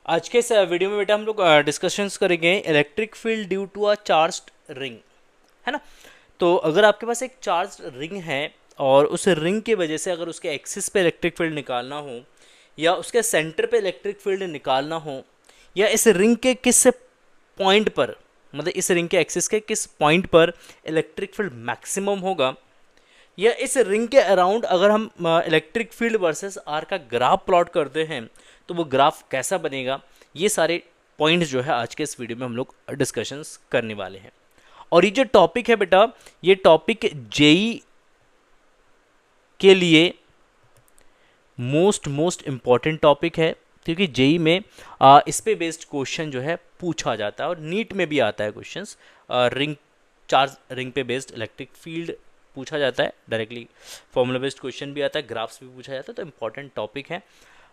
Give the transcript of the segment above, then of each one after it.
आज के इस वीडियो में बेटा हम लोग डिस्कशंस करेंगे electric field due to a charged ring, है ना। तो अगर आपके पास एक चार्ज्ड रिंग है और उस रिंग की वजह से अगर उसके एक्सिस पे इलेक्ट्रिक फील्ड निकालना हो या उसके सेंटर पे इलेक्ट्रिक फील्ड निकालना हो या इस रिंग के किस पॉइंट पर, मतलब इस रिंग के एक्सिस के किस पॉइंट पर इलेक्ट्रिक फील्ड मैक्सिमम होगा, या इस रिंग के अराउंड अगर हम इलेक्ट्रिक फील्ड वर्सेस आर का ग्राफ प्लॉट करते हैं तो वो ग्राफ कैसा बनेगा, ये सारे पॉइंट्स जो है आज के इस वीडियो में हम लोग डिस्कशंस करने वाले हैं। और ये जो टॉपिक है बेटा, ये टॉपिक जेई के लिए मोस्ट इम्पॉर्टेंट टॉपिक है, क्योंकि जेई में इस पे बेस्ड क्वेश्चन जो है पूछा जाता है और नीट में भी आता है क्वेश्चंस। रिंग चार्ज रिंग पे बेस्ड इलेक्ट्रिक फील्ड पूछा जाता है, डायरेक्टली फॉर्मूला बेस्ड क्वेश्चन भी आता है, ग्राफ्स भी पूछा जाता है, तो इम्पॉर्टेंट टॉपिक है।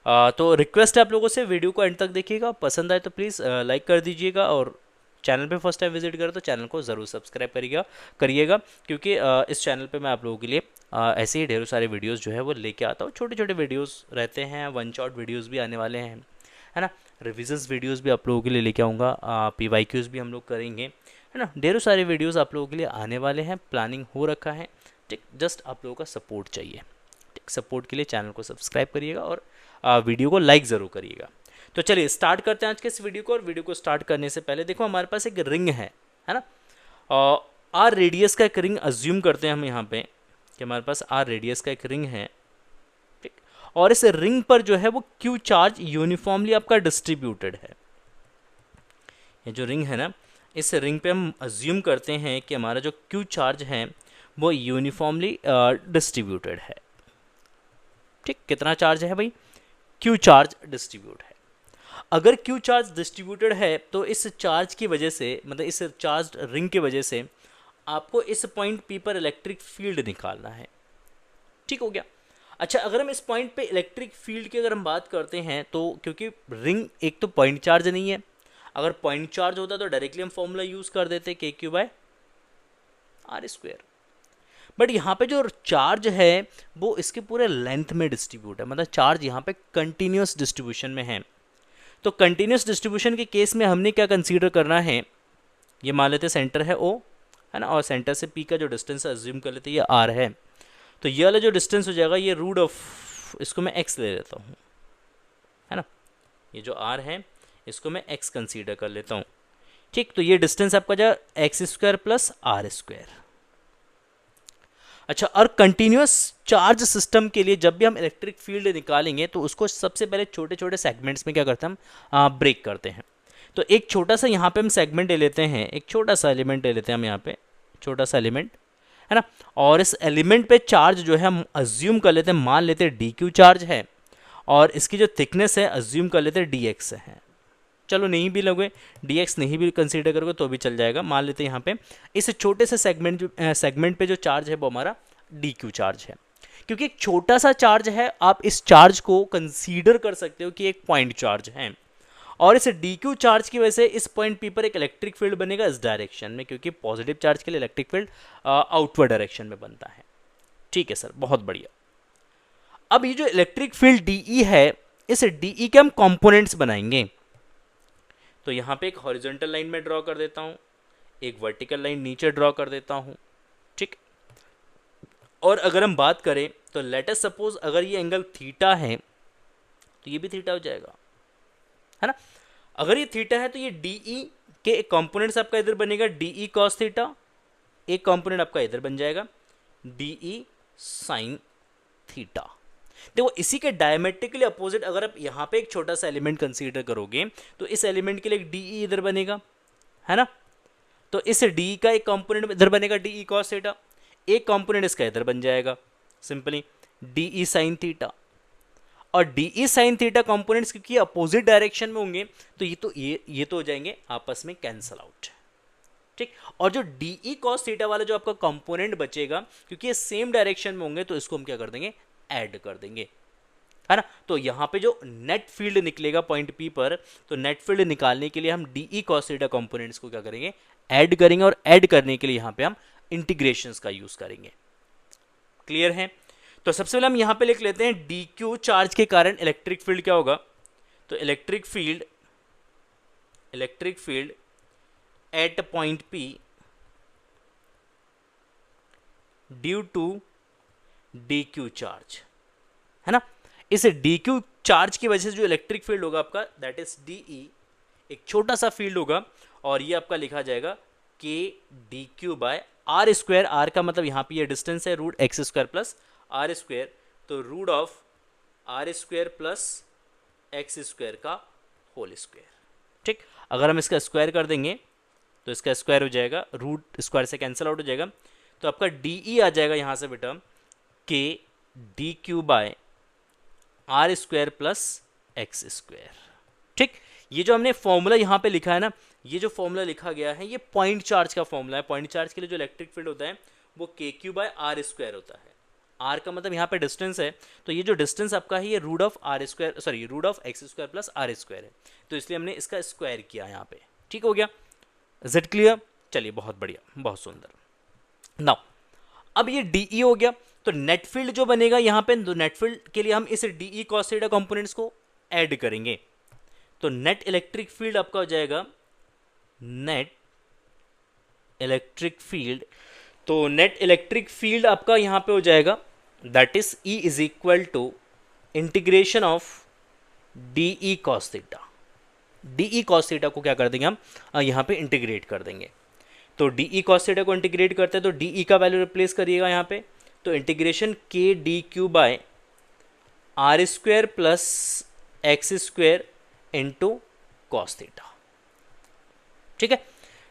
तो रिक्वेस्ट है आप लोगों से वीडियो को एंड तक देखिएगा, पसंद आए तो प्लीज़ लाइक कर दीजिएगा और चैनल पे फर्स्ट टाइम विजिट करें तो चैनल को ज़रूर सब्सक्राइब करिएगा, क्योंकि इस चैनल पे मैं आप लोगों के लिए ऐसे ही ढेरों सारे वीडियोस जो है वो लेके आता हूँ। छोटे छोटे वीडियोस रहते हैं, वन शॉट वीडियोस भी आने वाले हैं, है ना। रिविजन्स वीडियोस भी आप लोगों के लिए लेके आऊँगा, PYQs भी हम लोग करेंगे, है ना। ढेरों सारे वीडियोस आप लोगों के लिए आने वाले हैं, प्लानिंग हो रखा है, ठीक। जस्ट आप लोगों का सपोर्ट चाहिए, ठीक। सपोर्ट के लिए चैनल को सब्सक्राइब करिएगा और वीडियो को लाइक ज़रूर करिएगा। तो चलिए स्टार्ट करते हैं आज के इस वीडियो को। और वीडियो को स्टार्ट करने से पहले देखो, हमारे पास एक रिंग है ना। आर रेडियस का एक रिंग अज्यूम करते हैं हम यहाँ पे कि हमारे पास आर रेडियस का एक रिंग है, ठीक। और इस रिंग पर जो है वो क्यू चार्ज यूनिफॉर्मली आपका डिस्ट्रीब्यूटेड है। ये जो रिंग है ना, इस रिंग पे हम अज्यूम करते हैं कि हमारा जो क्यू चार्ज है वो यूनिफॉर्मली डिस्ट्रीब्यूटेड है, ठीक। कितना चार्ज है भाई? क्यू चार्ज डिस्ट्रीब्यूट है। अगर क्यू चार्ज डिस्ट्रीब्यूटेड है तो इस चार्ज की वजह से, मतलब इस चार्ज रिंग की वजह से आपको इस पॉइंट पी पर इलेक्ट्रिक फील्ड निकालना है, ठीक हो गया। अच्छा, अगर हम इस पॉइंट पे इलेक्ट्रिक फील्ड की अगर हम बात करते हैं तो क्योंकि रिंग एक तो पॉइंट चार्ज नहीं है, अगर पॉइंट चार्ज होता तो डायरेक्टली हम फॉर्मूला यूज कर देते KQ/R²। बट यहाँ पे जो चार्ज है वो इसके पूरे लेंथ में डिस्ट्रीब्यूट है, मतलब चार्ज यहाँ पे कंटिन्यूस डिस्ट्रीब्यूशन में है। तो कंटिन्यूस डिस्ट्रीब्यूशन के केस में हमने क्या कंसीडर करना है, ये मान लेते सेंटर है O, है ना, और सेंटर से P का जो डिस्टेंस अज्यूम कर लेते ये R है। तो ये वाला जो डिस्टेंस हो जाएगा ये रूट ऑफ, इसको मैं x ले लेता हूँ, है ना। ये जो R है इसको मैं x कंसीडर कर लेता हूँ, ठीक। तो ये डिस्टेंस आपका जो x² + R²। अच्छा, और कंटिन्यूस चार्ज सिस्टम के लिए जब भी हम इलेक्ट्रिक फील्ड निकालेंगे तो उसको सबसे पहले छोटे छोटे सेगमेंट्स में क्या करते हैं हम, ब्रेक करते हैं। तो एक छोटा सा यहाँ पे हम सेगमेंट ले लेते हैं, एक छोटा सा एलिमेंट ले लेते हैं हम यहाँ पे, छोटा सा एलिमेंट, है ना। और इस एलिमेंट पे चार्ज जो है हम अज्यूम कर लेते हैं, मान लेते हैं DQ चार्ज है, और इसकी जो थिकनेस है अज्यूम कर लेते हैं DX है। चलो नहीं भी लगे, DX नहीं भी कंसीडर करोगे तो भी चल जाएगा। मान लेते हैं यहाँ पे इस छोटे से सेगमेंट पे जो चार्ज है वो हमारा DQ चार्ज है। क्योंकि एक छोटा सा चार्ज है, आप इस चार्ज को कंसीडर कर सकते हो कि एक पॉइंट चार्ज है, और इस DQ चार्ज की वजह से इस पॉइंट P पर एक इलेक्ट्रिक फील्ड बनेगा इस डायरेक्शन में, क्योंकि पॉजिटिव चार्ज के लिए इलेक्ट्रिक फील्ड आउटवर्ड डायरेक्शन में बनता है, ठीक है सर, बहुत बढ़िया। अब ये जो इलेक्ट्रिक फील्ड DE है, इस DE के हम कॉम्पोनेंट्स बनाएंगे। तो यहाँ पे एक हॉरिजॉन्टल लाइन में ड्रॉ कर देता हूँ, एक वर्टिकल लाइन नीचे ड्रॉ कर देता हूँ, ठीक। और अगर हम बात करें तो लेट अस सपोज अगर ये एंगल थीटा है तो ये भी थीटा हो जाएगा, है ना। अगर ये थीटा है तो ये DE के एक कंपोनेंट्स आपका इधर बनेगा DE cos थीटा, एक कंपोनेंट आपका इधर बन जाएगा DE sin थीटा। देखो, इसी के डायमेट्रिकली अपोजिट अगर आप यहाँ पे एक छोटा सा एलिमेंट कंसीडर करोगे तो इस एलिमेंट के लिए एक DE इधर बनेगा, है ना। तो इस DE का एक कंपोनेंट इधर बनेगा DE cos थीटा, एक कंपोनेंट इसका इधर बन जाएगा सिंपली DE sin थीटा। और DE sin थीटा कंपोनेंट्स क्योंकि अपोजिट डायरेक्शन में होंगे तो ये तो हो जाएंगे आपस में कैंसल आउट, ठीक। और जो DE cos थीटा वाला जो आपका कंपोनेंट बचेगा, क्योंकि ये सेम डायरेक्शन में होंगे तो इसको हम क्या कर देंगे, ऐड कर देंगे, है ना। तो यहाँ पे जो नेट फील्ड निकलेगा पॉइंट P पर, तो नेट फील्ड निकालने के लिए हम DE cos थीटा कंपोनेंट्स को क्या करेंगे, ऐड करेंगे, और ऐड करने के लिए यहाँ पे हम इंटीग्रेशंस का यूज करेंगे। क्लियर है? तो सबसे पहले हम यहाँ पे लिख लेते हैं DQ चार्ज के कारण इलेक्ट्रिक फील्ड क्या होगा। तो electric field electric field at point P due to DQ charge, है ना। इस DQ चार्ज की वजह से जो इलेक्ट्रिक फील्ड होगा आपका दैट इज DE, एक छोटा सा फील्ड होगा और ये आपका लिखा जाएगा KdQ by are square. R का मतलब यहाँ पे ये डिस्टेंस है root x square plus are square, तो root of are square plus x square का होल स्क्वायर। ठीक, अगर हम इसका स्क्वायर कर देंगे तो इसका स्क्वायर हो जाएगा, रूट स्क्वायर से कैंसिल आउट हो जाएगा, तो आपका DE आ जाएगा यहाँ से बेटा KdQ by are square plus x square. ठीक, ये जो हमने फॉर्मूला यहाँ पे लिखा है ना, ये जो फॉर्मूला लिखा गया है ये पॉइंट चार्ज का फॉर्मूला है। पॉइंट चार्ज के लिए जो इलेक्ट्रिक फील्ड होता है वो KQ बाय आर स्क्वायर होता है। आर का मतलब यहाँ पे डिस्टेंस है, तो ये जो डिस्टेंस आपका है ये root of are square sorry root of x square plus are square है, तो इसलिए हमने इसका स्क्वायर किया यहाँ पे। ठीक हो गया, इज इट क्लियर? चलिए बहुत बढ़िया, बहुत सुंदर। नाउ अब ये DE हो गया, तो नेट फील्ड जो बनेगा यहाँ पे, तो नेट फील्ड के लिए हम इस DE cos थीटा कंपोनेंट्स को ऐड करेंगे, तो नेट इलेक्ट्रिक फील्ड आपका हो जाएगा नेट इलेक्ट्रिक फील्ड। तो नेट इलेक्ट्रिक फील्ड आपका यहाँ पे हो जाएगा that is E is equal to integration of DE cos theta. DE cos theta को क्या कर देंगे हम यहाँ पे इंटीग्रेट कर देंगे, तो DE cos थीटा को इंटीग्रेट करते हैं तो DE का वैल्यू रिप्लेस करिएगा यहाँ पे, तो integration KdQ by are square plus x square into cos theta. ठीक है,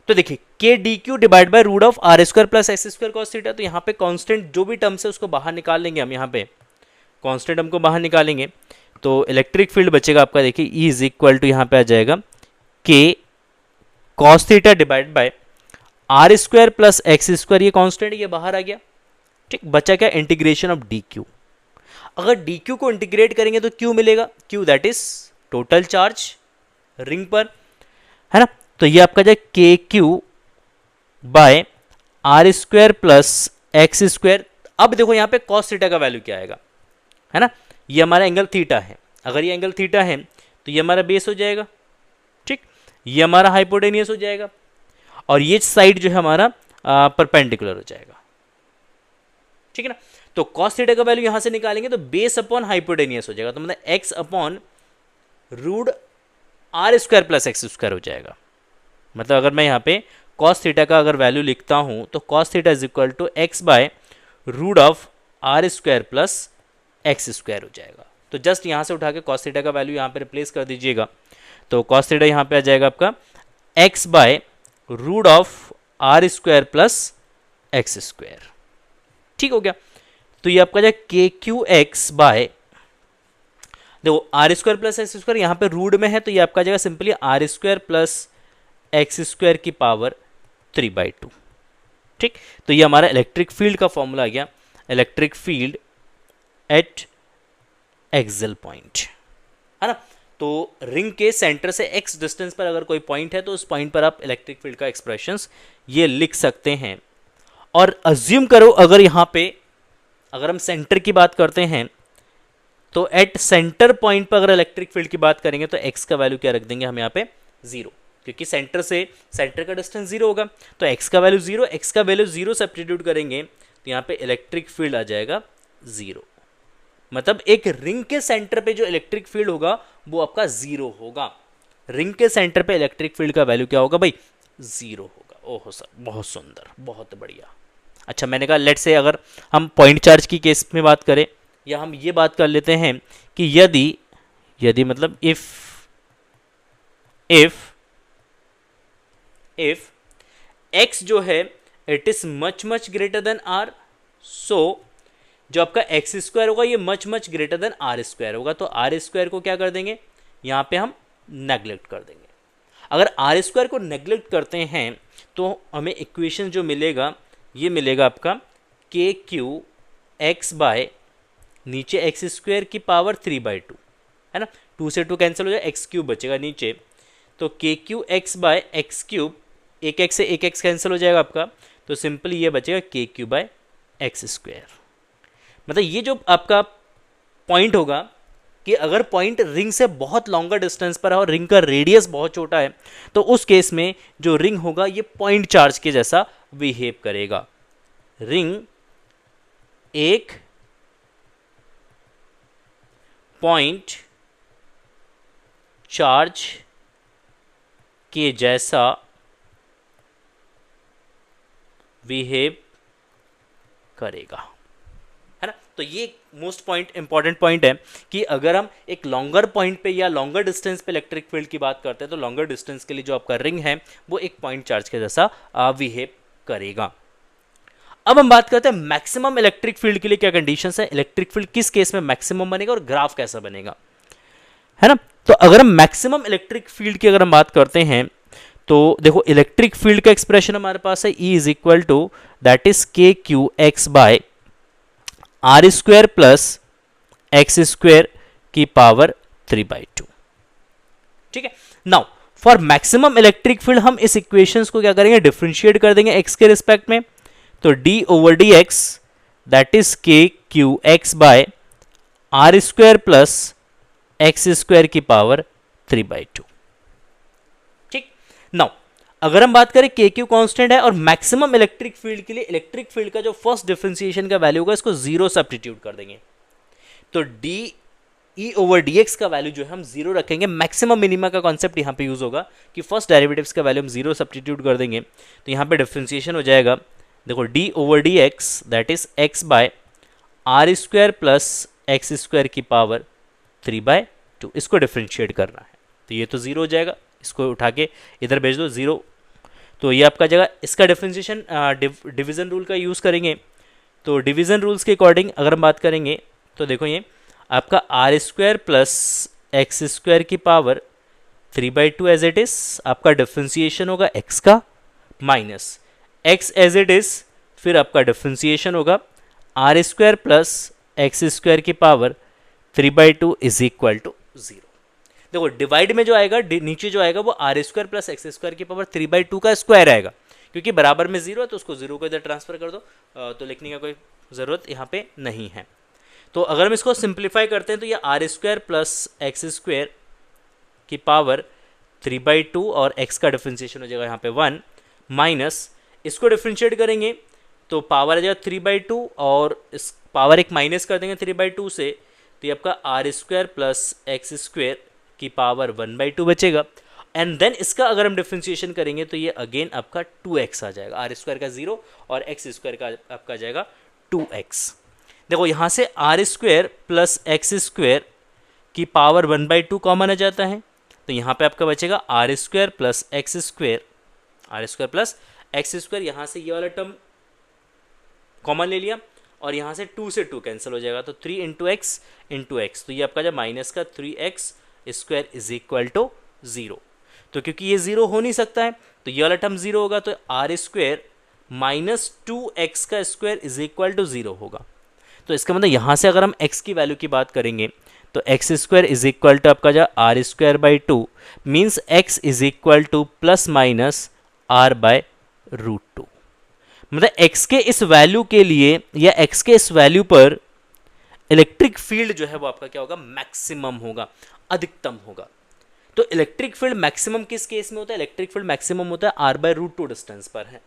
तो देखिए KdQ divide by root of are square plus x square cos theta, तो यहाँ पे कांस्टेंट जो भी टर्म्स है उसको बाहर निकाल लेंगे हम, यहाँ पे कांस्टेंट हमको बाहर निकालेंगे तो इलेक्ट्रिक फील्ड बचेगा आपका, देखिए E इज इक्वल टू यहाँ पे आ जाएगा K cos theta divide by are square plus x square, ये कांस्टेंट ये बाहर आ गया। ठीक, बचा क्या इंटीग्रेशन ऑफ DQ। अगर DQ को इंटीग्रेट करेंगे तो Q मिलेगा, Q that is total charge ring पर, है ना। तो ये आपका जाए KQ by are square plus x square. अब देखो यहाँ पे कॉस थीटा का वैल्यू क्या आएगा, है ना, ये हमारा एंगल थीटा है, अगर ये एंगल थीटा है तो ये हमारा बेस हो जाएगा। ठीक, ये हमारा हाइपोटेनियस हो जाएगा और ये साइड जो है हमारा परपेंडिकुलर हो जाएगा। ठीक है ना, तो कॉस थीटा का वैल्यू यहां से निकालेंगे तो बेस अपॉन हाइपोटेनियस हो जाएगा, तो मतलब x upon root r square plus x square हो जाएगा। मतलब अगर मैं यहाँ पे कॉस थीटा का अगर वैल्यू लिखता हूं तो cos theta is equal to x by root of are square plus x square हो जाएगा। तो जस्ट यहाँ से उठा के कॉस थीटा का वैल्यू यहाँ पे रिप्लेस कर दीजिएगा, तो कॉस थीटा यहाँ पे आ जाएगा आपका x by root of are square plus x square. ठीक हो गया, तो ये आपका जाए KQX बाय, देखो r square plus x square यहाँ पे रूट में है तो ये आपका जाएगा simply r square plus x square की पावर 3/2। ठीक, तो ये हमारा इलेक्ट्रिक फील्ड का फॉर्मूला आ गया, electric field at axial point, है ना। तो रिंग के सेंटर से x डिस्टेंस पर अगर कोई पॉइंट है तो उस पॉइंट पर आप इलेक्ट्रिक फील्ड का एक्सप्रेशंस ये लिख सकते हैं। और अज्यूम करो अगर यहाँ पे अगर हम सेंटर की बात करते हैं तो एट सेंटर पॉइंट पर अगर इलेक्ट्रिक फील्ड की बात करेंगे तो x का वैल्यू क्या रख देंगे हम यहाँ पे 0, क्योंकि सेंटर से सेंटर का डिस्टेंस 0 होगा, तो x का वैल्यू 0, x का वैल्यू 0 सब्स्टिट्यूट करेंगे तो यहाँ पे इलेक्ट्रिक फील्ड आ जाएगा 0। मतलब एक रिंग के सेंटर पे जो इलेक्ट्रिक फील्ड होगा वो आपका 0 होगा। रिंग के सेंटर पे इलेक्ट्रिक फील्ड का वैल्यू क्या होगा भाई 0 होगा। ओहो सर, बहुत सुंदर, बहुत बढ़िया। अच्छा, मैंने कहा लेट से अगर हम पॉइंट चार्ज की केस में बात करें या हम ये बात कर लेते हैं कि यदि मतलब इफ x जो है it is much greater than r, so जो आपका एक्स स्क्वायर होगा ये much greater than r square होगा, तो आर स्क्वायर को क्या कर देंगे यहाँ पे हम नेग्लेक्ट कर देंगे। अगर आर स्क्वायर को नेग्लेक्ट करते हैं तो हमें इक्वेशन जो मिलेगा ये मिलेगा आपका KQX बाय नीचे एक्स स्क्वायर की पावर 3/2, है ना, 2 से 2 कैंसिल हो जाए, एक्स क्यूब बचेगा नीचे, तो KQX बाय एक्स क्यूब, एक एक्स से एक एक्स कैंसिल हो जाएगा आपका, तो सिंपली ये बचेगा KQ बाय एक्स स्क्वायर। मतलब ये जो आपका पॉइंट होगा कि अगर पॉइंट रिंग से बहुत लॉन्गर डिस्टेंस पर है और रिंग का रेडियस बहुत छोटा है, तो उस केस में जो रिंग होगा ये पॉइंट चार्ज के जैसा बिहेव करेगा। रिंग एक पॉइंट चार्ज के जैसा बिहेव करेगा, है ना। तो ये मोस्ट इंपॉर्टेंट पॉइंट है कि अगर हम एक लॉन्गर पॉइंट पे या लॉन्गर डिस्टेंस पे इलेक्ट्रिक फील्ड की बात करते हैं, तो लॉन्गर डिस्टेंस के लिए जो आपका रिंग है वो एक पॉइंट चार्ज के जैसा बिहेव करेगा। अब हम बात करते हैं मैक्सिमम इलेक्ट्रिक फील्ड के लिए क्या कंडीशंस है, इलेक्ट्रिक फील्ड किस केस में मैक्सिमम बनेगा और ग्राफ कैसा बनेगा, है ना। तो अगर हम मैक्सिमम इलेक्ट्रिक फील्ड की अगर हम बात करते हैं, तो देखो इलेक्ट्रिक फील्ड का एक्सप्रेशन हमारे पास है E is equal to that is K Q x by are square plus x square की पावर 3/2। ठीक है, now for maximum electric field हम इस इक्वेशंस को क्या करेंगे, डिफरेंशिएट कर देंगे एक्स के रिस्पेक्ट में। तो d over D x that is K Q x by are square plus x square की पावर 3/2। ठीक, नाउ अगर हम बात करें के क्यू कॉन्स्टेंट है और मैक्सिमम इलेक्ट्रिक फील्ड के लिए इलेक्ट्रिक फील्ड का जो फर्स्ट डिफरेंशिएशन का वैल्यू होगा इसको जीरो सब्स्टिट्यूट कर देंगे। तो D E over D x का वैल्यू जो है हम जीरो रखेंगे। मैक्सिमम मिनिमा का कॉन्सेप्ट यहाँ पे यूज होगा कि फर्स्ट डेरिवेटिव्स का वैल्यू हम जीरो सब्स्टिट्यूट कर देंगे, तो यहाँ पे डिफरेंशिएशन हो जाएगा। देखो d over D x that is x by are square plus x square की पावर 3/2, इसको डिफरेंशिएट करना है। तो ये तो जीरो हो जाएगा, इसको उठा के इधर भेज दो जीरो, तो ये आपका जगह इसका डिफरेंशिएशन डिवीजन रूल का यूज़ करेंगे। तो डिवीजन रूल्स के अकॉर्डिंग अगर हम बात करेंगे तो देखो ये आपका are square plus x square की पावर 3/2 एज इट इज, आपका डिफरेंशिएशन होगा एक्स का minus x as it is, फिर आपका डिफरेंशिएशन होगा R square plus x square की power 3/2 is equal to zero. देखो डिवाइड में जो आएगा नीचे जो आएगा वो R square plus x square की पावर 3/2 का स्क्वायर आएगा, क्योंकि बराबर में जीरो है तो उसको जीरो को इधर ट्रांसफर कर दो, तो लिखने का कोई ज़रूरत यहाँ पे नहीं है। तो अगर हम इसको सिंप्लीफाई करते हैं तो ये r square plus x square की पावर 3/2 और x का डिफरेंशिएशन हो जाएगा यहाँ पे 1 माइनस, इसको डिफरेंशिएट करेंगे तो पावर आ जाएगा 3/2 और इस पावर एक माइनस कर देंगे 3/2 से, तो ये आपका are square plus x square की पावर 1/2 बचेगा। एंड देन इसका अगर हम डिफरेंशिएशन करेंगे तो ये अगेन आपका 2x आ जाएगा, आर स्क्वायर का 0 और एक्स स्क्वायर का आपका जाएगा 2x। देखो यहाँ से r square plus x square की पावर 1/2 कॉमन आ जाता है, तो यहाँ पे आपका बचेगा r square plus x square, r square plus x square, यहाँ से ये वाला टर्म कॉमन ले लिया और यहाँ से 2 से 2 कैंसिल हो जाएगा, तो 3 इंटू एक्स, तो ये आपका जब माइनस का 3x square is equal to 0। तो क्योंकि ये 0 हो नहीं सकता है तो ये वाला टर्म 0 होगा, तो आर स्क्वायर माइनस 2x का स्क्वायर इज इक्वल टू 0 होगा। तो इसका मतलब यहाँ से अगर हम x की वैल्यू की बात करेंगे तो x square is equal to आपका जो r square by 2 means x is equal टू plus minus r by root 2। मतलब x के इस वैल्यू के लिए या x के इस वैल्यू पर इलेक्ट्रिक फील्ड जो है वो आपका क्या होगा, मैक्सिमम होगा, अधिकतम होगा। तो इलेक्ट्रिक फील्ड मैक्सिमम किस केस में होता है, इलेक्ट्रिक फील्ड मैक्सिमम होता है r बाय रूट 2 डिस्टेंस पर है।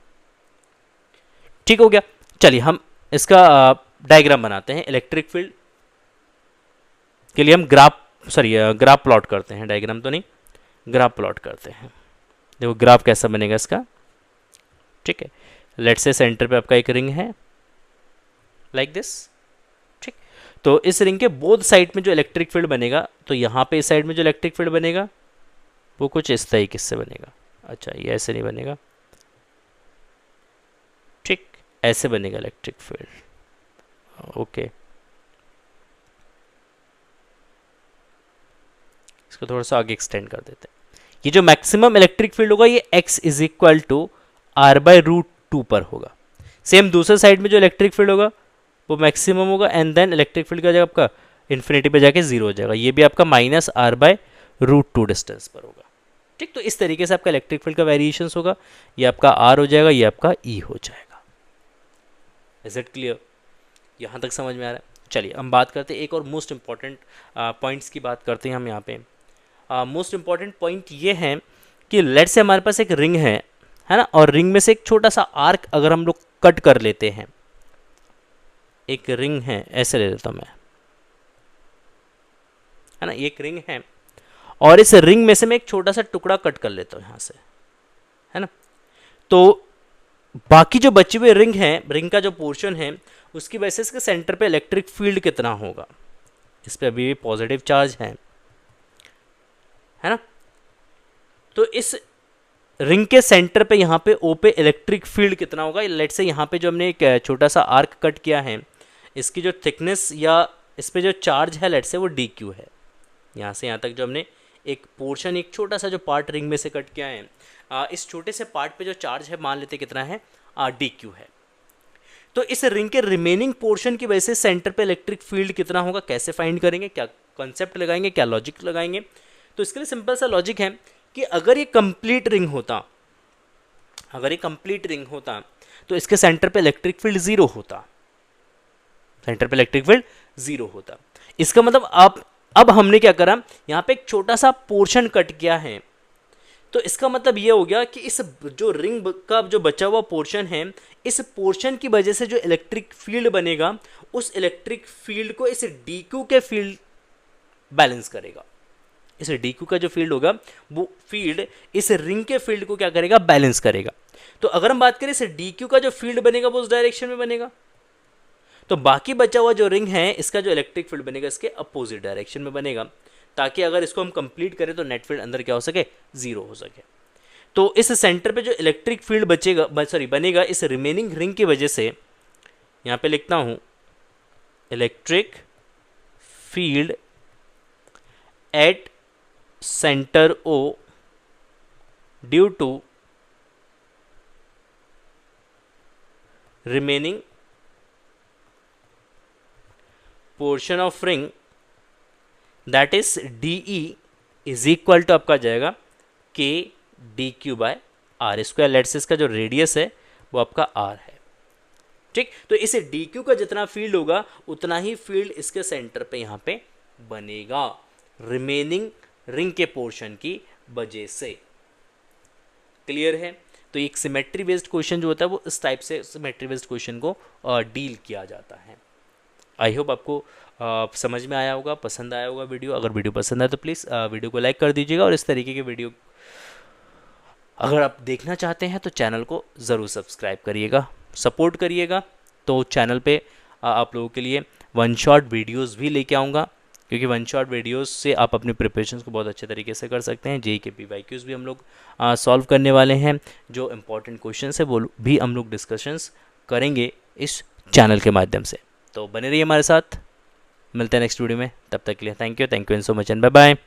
ठीक हो गया, चलिए हम इसका डायग्राम बनाते हैं। इलेक्ट्रिक फील्ड के लिए हम ग्राफ प्लॉट करते हैं, डायग्राम तो नहीं, ग्राफ प्लॉट करते हैं। देखो ग्राफ कैसा बनेगा इसका, ठीक है। लेट्स से सेंटर पे आपका एक रिंग है लाइक दिस, ठीक। तो इस रिंग के बोथ साइड में जो इलेक्ट्रिक फील्ड बनेगा, तो यहाँ पे इस साइड में जो इलेक्ट्रिक फील्ड बनेगा वो कुछ इस तरीके से बनेगा। अच्छा ये ऐसे नहीं बनेगा, ठीक, ऐसे बनेगा इलेक्ट्रिक फील्ड, ओके। इसको थोड़ा सा आगे एक्सटेंड कर देते हैं। ये जो मैक्सिमम इलेक्ट्रिक फील्ड होगा ये x is equal to r by root 2 पर होगा। सेम दूसरे साइड में जो इलेक्ट्रिक फील्ड होगा वो मैक्सिमम होगा एंड देन इलेक्ट्रिक फील्ड का जगह आपका इन्फिनिटी पे जाके 0 हो जाएगा, ये भी आपका minus r by root 2 distance पर होगा, ठीक। तो इस तरीके से आपका इलेक्ट्रिक फील्ड का वेरिएशंस होगा, ये आपका r हो जाएगा, ये आपका e हो जाएगा। इज इट क्लियर, यहाँ तक समझ में आ रहा है? चलिए हम बात करते हैं एक और मोस्ट इम्पॉर्टेंट पॉइंट्स की बात करते हैं हम यहाँ पे। मोस्ट इम्पॉर्टेंट पॉइंट ये है कि लेट से हमारे पास एक रिंग है ना, और रिंग में से एक छोटा सा आर्क अगर हम लोग कट कर लेते हैं, एक रिंग है ऐसे ले लेता हूँ मैं, है ना, एक रिंग है और इस रिंग में से मैं एक छोटा सा टुकड़ा कट कर लेता हूँ यहाँ से, है ना, तो बाकी जो बची हुई रिंग है, रिंग का जो पोर्शन है उसकी वजह से इसके सेंटर पे इलेक्ट्रिक फील्ड कितना होगा, इस पे अभी भी पॉजिटिव चार्ज है ना, तो इस रिंग के सेंटर पे यहाँ पे ओ पे इलेक्ट्रिक फील्ड कितना होगा। लेट से यहाँ पे जो हमने एक छोटा सा आर्क कट किया है, इसकी जो थिकनेस या इस पे जो चार्ज है लेट से वो डी क्यू है। यहाँ से यहाँ तक जो हमने एक पोर्शन, एक छोटा सा जो पार्ट रिंग में से कट किया है, इस छोटे से पार्ट पे जो चार्ज है मान लेते कितना है, डी क्यू है। तो इस रिंग के रिमेनिंग पोर्शन की वजह से सेंटर पे इलेक्ट्रिक फील्ड कितना होगा, कैसे फाइंड करेंगे, क्या कॉन्सेप्ट लगाएंगे, क्या लॉजिक लगाएंगे। तो इसके लिए सिंपल सा लॉजिक है कि अगर ये कंप्लीट रिंग होता, अगर ये कंप्लीट रिंग होता तो इसके सेंटर पे इलेक्ट्रिक फील्ड जीरो होता, सेंटर पे इलेक्ट्रिक फील्ड जीरो होता। इसका मतलब अब हमने क्या करा, यहाँ पे एक छोटा सा पोर्शन कट किया है, तो इसका मतलब ये हो गया कि इस जो रिंग का जो बचा हुआ पोर्शन है, इस पोर्शन की वजह से जो इलेक्ट्रिक फील्ड बनेगा, उस इलेक्ट्रिक फील्ड को इस डी क्यू के फील्ड बैलेंस करेगा। इस डी क्यू का जो फील्ड होगा वो फील्ड इस रिंग के फील्ड को क्या करेगा, बैलेंस करेगा। तो अगर हम बात करें इस डी क्यू का जो फील्ड बनेगा वो उस डायरेक्शन में बनेगा, तो बाकी बचा हुआ जो रिंग है इसका जो इलेक्ट्रिक फील्ड बनेगा इसके अपोजिट डायरेक्शन में बनेगा, ताकि अगर इसको हम कंप्लीट करें तो नेट फील्ड अंदर क्या हो सके, जीरो हो सके। तो इस सेंटर पे जो इलेक्ट्रिक फील्ड बनेगा इस रिमेनिंग रिंग की वजह से, यहाँ पे लिखता हूँ electric field at centre O due to remaining portion of ring that is d E is equal to आपका जाएगा K d Q by are square. Let's इसका जो रेडियस है वो आपका आर है, ठीक। तो इस डी क्यू का जितना फील्ड होगा उतना ही फील्ड इसके सेंटर पे यहाँ पे बनेगा, रिमेनिंग रिंग के पोर्शन की वजह से। क्लियर है। तो एक सिमेट्री बेस्ड क्वेश्चन जो होता है वो इस टाइप से सिमेट्री बेस्ड क्वेश्चन को डील किया जाता है। आई होप आपको समझ में आया होगा, पसंद आया होगा वीडियो। अगर वीडियो पसंद आए तो प्लीज़ वीडियो को लाइक कर दीजिएगा, और इस तरीके के वीडियो अगर आप देखना चाहते हैं तो चैनल को ज़रूर सब्सक्राइब करिएगा, सपोर्ट करिएगा। तो चैनल पे आप लोगों के लिए वन शॉट वीडियोस भी लेके आऊँगा, क्योंकि वन शॉट वीडियोस से आप अपने प्रिपरेशंस को बहुत अच्छे तरीके से कर सकते हैं। जेईई के PYQs भी हम लोग सॉल्व करने वाले हैं, जो इम्पोर्टेंट क्वेश्चन है वो भी हम लोग डिस्कशंस करेंगे इस चैनल के माध्यम से। तो बने रहिए हमारे साथ, मिलते हैं नेक्स्ट वीडियो में। तब तक के लिए thank you and so much and bye bye.